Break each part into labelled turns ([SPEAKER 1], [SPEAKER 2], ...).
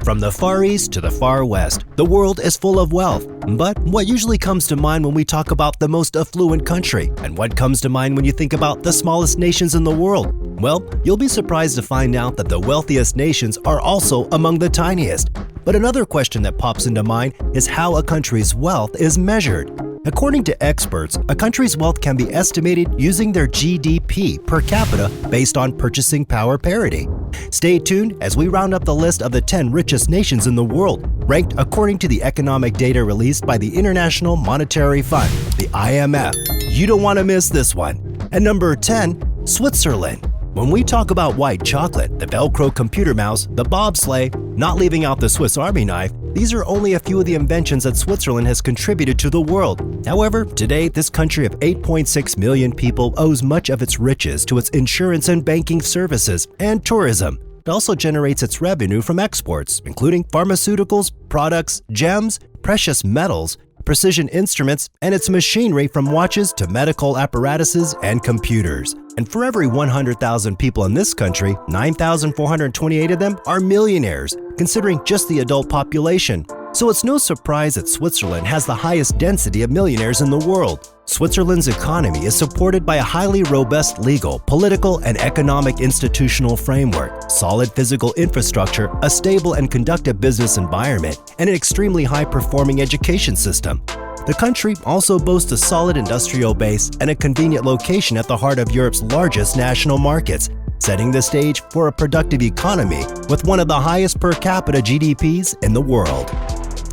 [SPEAKER 1] From the Far East to the Far West, the world is full of wealth. But what usually comes to mind when we talk about the most affluent country? And what comes to mind when you think about the smallest nations in the world? Well, you'll be surprised to find out that the wealthiest nations are also among the tiniest. But another question that pops into mind is how a country's wealth is measured. According to experts, a country's wealth can be estimated using their GDP per capita based on purchasing power parity. Stay tuned as we round up the list of the 10 richest nations in the world, ranked according to the economic data released by the International Monetary Fund, the IMF. You don't want to miss this one. At number 10, Switzerland. When we talk about white chocolate, the Velcro computer mouse, the bobsleigh, not leaving out the Swiss Army knife, these are only a few of the inventions that Switzerland has contributed to the world. However, today, this country of 8.6 million people owes much of its riches to its insurance and banking services and tourism. It also generates its revenue from exports, including pharmaceuticals, products, gems, precious metals, precision instruments, and its machinery from watches to medical apparatuses and computers. And for every 100,000 people in this country, 9,428 of them are millionaires, considering just the adult population. So it's no surprise that Switzerland has the highest density of millionaires in the world. Switzerland's economy is supported by a highly robust legal, political, and economic institutional framework, solid physical infrastructure, a stable and conducive business environment, and an extremely high-performing education system. The country also boasts a solid industrial base and a convenient location at the heart of Europe's largest national markets, setting the stage for a productive economy with one of the highest per capita GDPs in the world.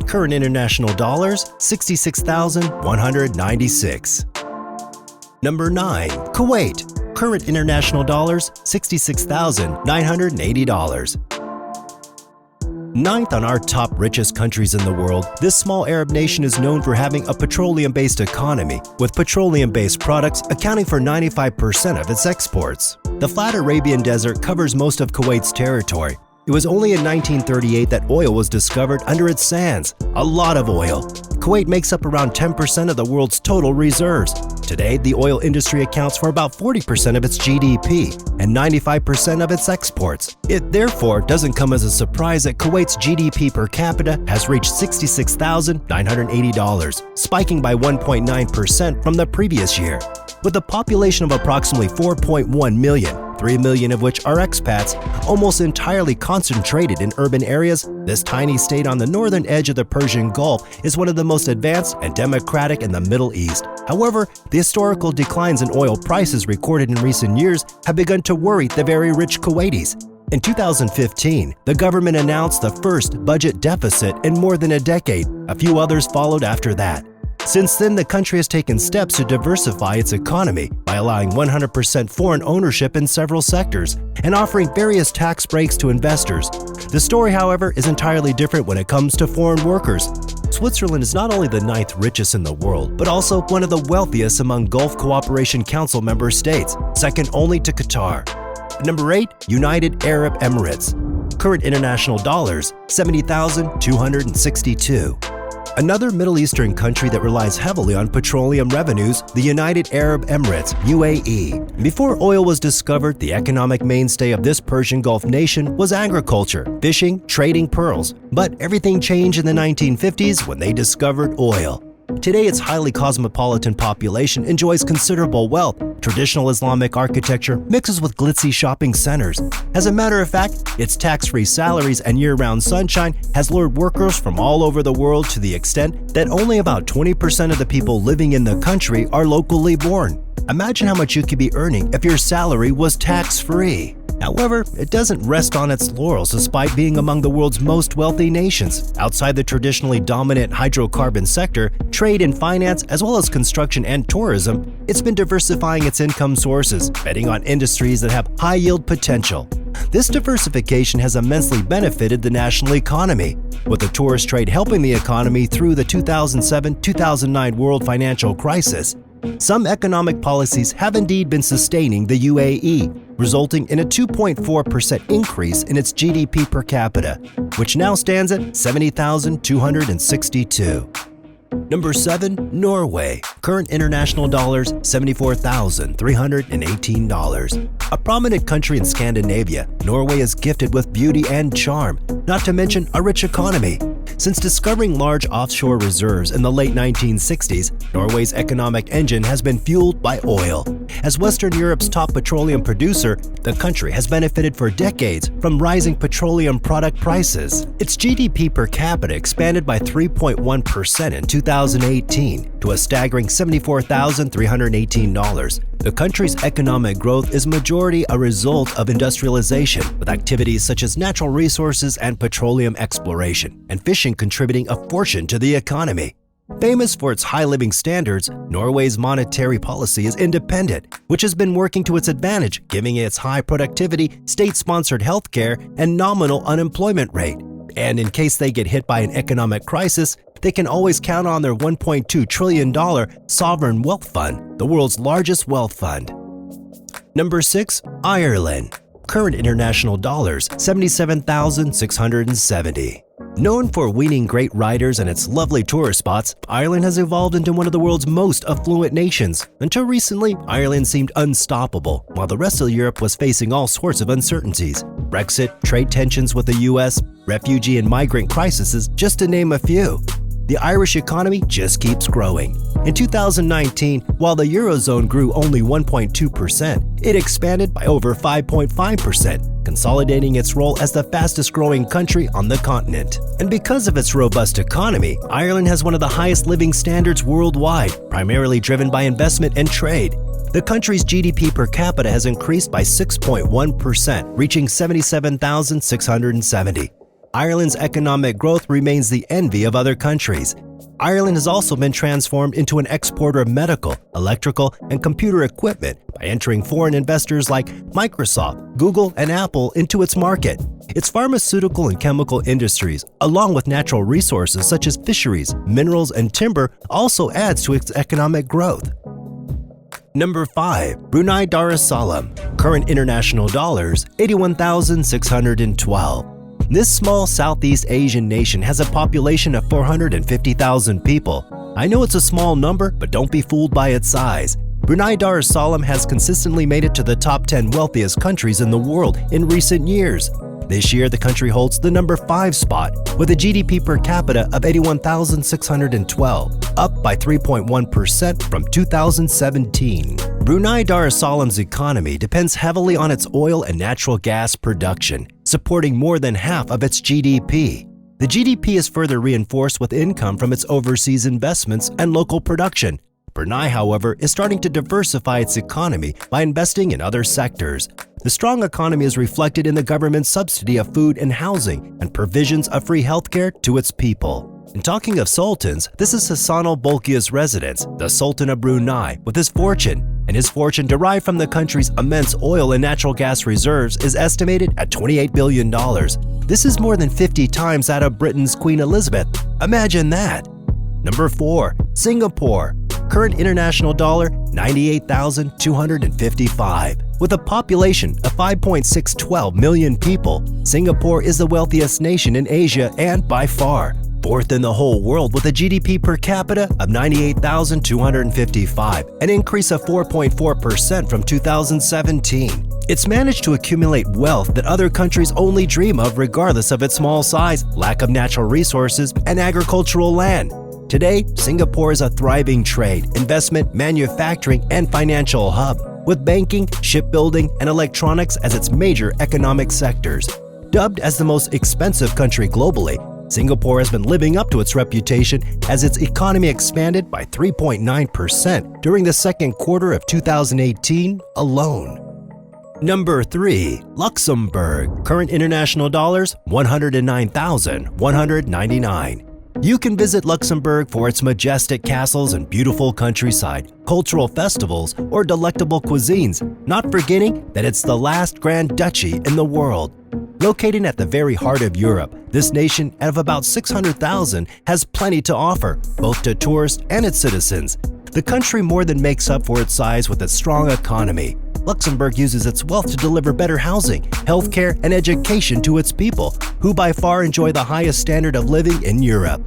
[SPEAKER 1] Current international dollars, 66,196. Number 9. Kuwait. Current international dollars, $66,980. Ninth on our top richest countries in the world, this small Arab nation is known for having a petroleum-based economy, with petroleum-based products accounting for 95% of its exports. The flat Arabian Desert covers most of Kuwait's territory. It was only in 1938 that oil was discovered under its sands, a lot of oil. Kuwait makes up around 10% of the world's total reserves. Today, the oil industry accounts for about 40% of its GDP and 95% of its exports. It therefore doesn't come as a surprise that Kuwait's GDP per capita has reached $66,980, spiking by 1.9% from the previous year. With a population of approximately 4.1 million, 3 million of which are expats, almost entirely concentrated in urban areas, this tiny state on the northern edge of the Persian Gulf is one of the most advanced and democratic in the Middle East. However, the historical declines in oil prices recorded in recent years have begun to worry the very rich Kuwaitis. In 2015, the government announced the first budget deficit in more than a decade. A few others followed after that. Since then, the country has taken steps to diversify its economy by allowing 100% foreign ownership in several sectors and offering various tax breaks to investors. The story, however, is entirely different when it comes to foreign workers. Switzerland is not only the 9th richest in the world, but also one of the wealthiest among Gulf Cooperation Council member states, second only to Qatar. Number 8, United Arab Emirates. Current international dollars, $70,262. Another Middle Eastern country that relies heavily on petroleum revenues, the United Arab Emirates, UAE. Before oil was discovered, the economic mainstay of this Persian Gulf nation was agriculture, fishing, trading pearls. But everything changed in the 1950s when they discovered oil. Today, its highly cosmopolitan population enjoys considerable wealth. Traditional Islamic architecture mixes with glitzy shopping centers. As a matter of fact, its tax-free salaries and year-round sunshine has lured workers from all over the world to the extent that only about 20% of the people living in the country are locally born. Imagine how much you could be earning if your salary was tax-free. However, it doesn't rest on its laurels despite being among the world's most wealthy nations. Outside the traditionally dominant hydrocarbon sector, trade and finance, as well as construction and tourism, it's been diversifying its income sources, betting on industries that have high-yield potential. This diversification has immensely benefited the national economy, with the tourist trade helping the economy through the 2007-2009 world financial crisis. Some economic policies have indeed been sustaining the UAE, resulting in a 2.4% increase in its GDP per capita, which now stands at $70,262. Number 7. Norway. Current international dollars, $74,318. A prominent country in Scandinavia, Norway is gifted with beauty and charm, not to mention a rich economy. Since discovering large offshore reserves in the late 1960s, Norway's economic engine has been fueled by oil. As Western Europe's top petroleum producer, the country has benefited for decades from rising petroleum product prices. Its GDP per capita expanded by 3.1% in 2018 to a staggering $74,318. The country's economic growth is majority a result of industrialization, with activities such as natural resources and petroleum exploration, and fishing contributing a fortune to the economy. Famous for its high living standards, Norway's monetary policy is independent, which has been working to its advantage, giving it its high productivity, state-sponsored healthcare, and nominal unemployment rate. And in case they get hit by an economic crisis, they can always count on their $1.2 trillion sovereign wealth fund, the world's largest wealth fund. Number 6. Ireland. Current international dollars, $77,670. Known for weaning great riders and its lovely tourist spots, Ireland has evolved into one of the world's most affluent nations. Until recently, Ireland seemed unstoppable, while the rest of Europe was facing all sorts of uncertainties. Brexit, trade tensions with the US, refugee and migrant crises, just to name a few. The Irish economy just keeps growing. In 2019, while the Eurozone grew only 1.2%, it expanded by over 5.5%, consolidating its role as the fastest-growing country on the continent. And because of its robust economy, Ireland has one of the highest living standards worldwide, primarily driven by investment and trade. The country's GDP per capita has increased by 6.1%, reaching $77,670. Ireland's economic growth remains the envy of other countries. Ireland has also been transformed into an exporter of medical, electrical, and computer equipment by entering foreign investors like Microsoft, Google, and Apple into its market. Its pharmaceutical and chemical industries, along with natural resources such as fisheries, minerals, and timber, also adds to its economic growth. Number 5. Brunei Darussalam. Current international dollars, $81,612. This small Southeast Asian nation has a population of 450,000 people. I know it's a small number, but don't be fooled by its size. Brunei Darussalam has consistently made it to the top 10 wealthiest countries in the world in recent years. This year, the country holds the number 5 spot with a GDP per capita of $81,612, up by 3.1% from 2017. Brunei Darussalam's economy depends heavily on its oil and natural gas production, supporting more than half of its GDP. The GDP is further reinforced with income from its overseas investments and local production. Brunei, however, is starting to diversify its economy by investing in other sectors. The strong economy is reflected in the government's subsidy of food and housing and provisions of free healthcare to its people. And talking of sultans, this is Hassan al-Bolkiah's residence, the Sultan of Brunei, with his fortune. And his fortune derived from the country's immense oil and natural gas reserves is estimated at $28 billion. This is more than 50 times that of Britain's Queen Elizabeth. Imagine that! Number 4. Singapore. Current international dollar, $98,255. With a population of 5.612 million people, Singapore is the wealthiest nation in Asia and by far 4th in the whole world with a GDP per capita of $98,255, an increase of 4.4% from 2017. It's managed to accumulate wealth that other countries only dream of regardless of its small size, lack of natural resources, and agricultural land. Today, Singapore is a thriving trade, investment, manufacturing, and financial hub, with banking, shipbuilding, and electronics as its major economic sectors. Dubbed as the most expensive country globally, Singapore has been living up to its reputation as its economy expanded by 3.9% during the second quarter of 2018 alone. Number 3. Luxembourg. Current international dollars, $109,199. You can visit Luxembourg for its majestic castles and beautiful countryside, cultural festivals, or delectable cuisines, not forgetting that it's the last Grand Duchy in the world. Located at the very heart of Europe, this nation of about 600,000 has plenty to offer, both to tourists and its citizens. The country more than makes up for its size with its strong economy. Luxembourg uses its wealth to deliver better housing, healthcare, and education to its people, who by far enjoy the highest standard of living in Europe.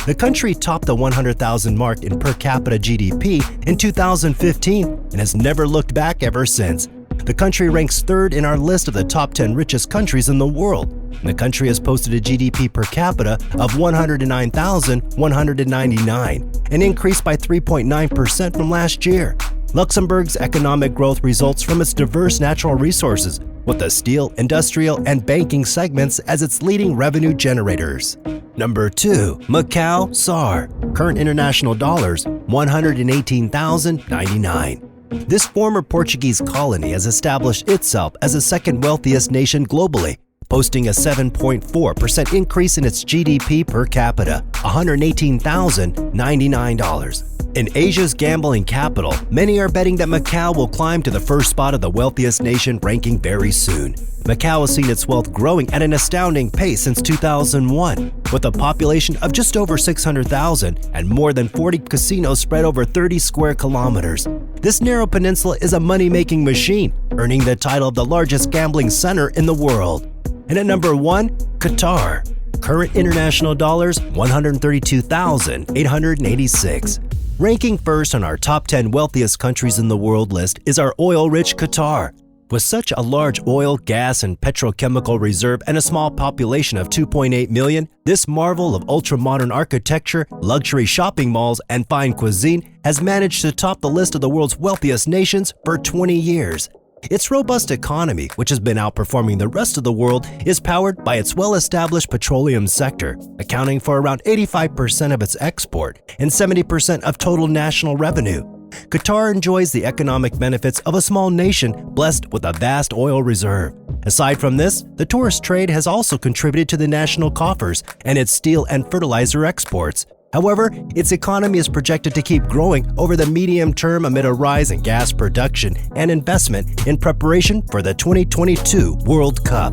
[SPEAKER 1] The country topped the 100,000 mark in per capita GDP in 2015 and has never looked back ever since. The country ranks third in our list of the top 10 richest countries in the world. And the country has posted a GDP per capita of 109,199, an increase by 3.9% from last year. Luxembourg's economic growth results from its diverse natural resources, with the steel, industrial, and banking segments as its leading revenue generators. Number 2. Macau, SAR. Current international dollars, 118,099. This former Portuguese colony has established itself as the second wealthiest nation globally, posting a 7.4% increase in its GDP per capita, $118,099. In Asia's gambling capital, many are betting that Macau will climb to the first spot of the wealthiest nation ranking very soon. Macau has seen its wealth growing at an astounding pace since 2001, with a population of just over 600,000 and more than 40 casinos spread over 30 square kilometers. This narrow peninsula is a money-making machine, earning the title of the largest gambling center in the world. And at number 1, Qatar. Current international dollars, 132,886. Ranking first on our top 10 wealthiest countries in the world list is our oil-rich Qatar. With such a large oil, gas, and petrochemical reserve and a small population of 2.8 million, this marvel of ultra-modern architecture, luxury shopping malls, and fine cuisine has managed to top the list of the world's wealthiest nations for 20 years. Its robust economy, which has been outperforming the rest of the world, is powered by its well-established petroleum sector, accounting for around 85% of its export and 70% of total national revenue. Qatar enjoys the economic benefits of a small nation blessed with a vast oil reserve. Aside from this, the tourist trade has also contributed to the national coffers and its steel and fertilizer exports. However, its economy is projected to keep growing over the medium term amid a rise in gas production and investment in preparation for the 2022 World Cup.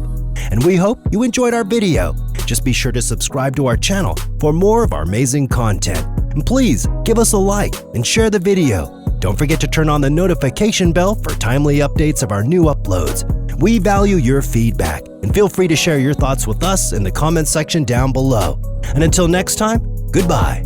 [SPEAKER 1] And we hope you enjoyed our video. Just be sure to subscribe to our channel for more of our amazing content. And please give us a like and share the video. Don't forget to turn on the notification bell for timely updates of our new uploads. We value your feedback, and feel free to share your thoughts with us in the comments section down below. And until next time, goodbye.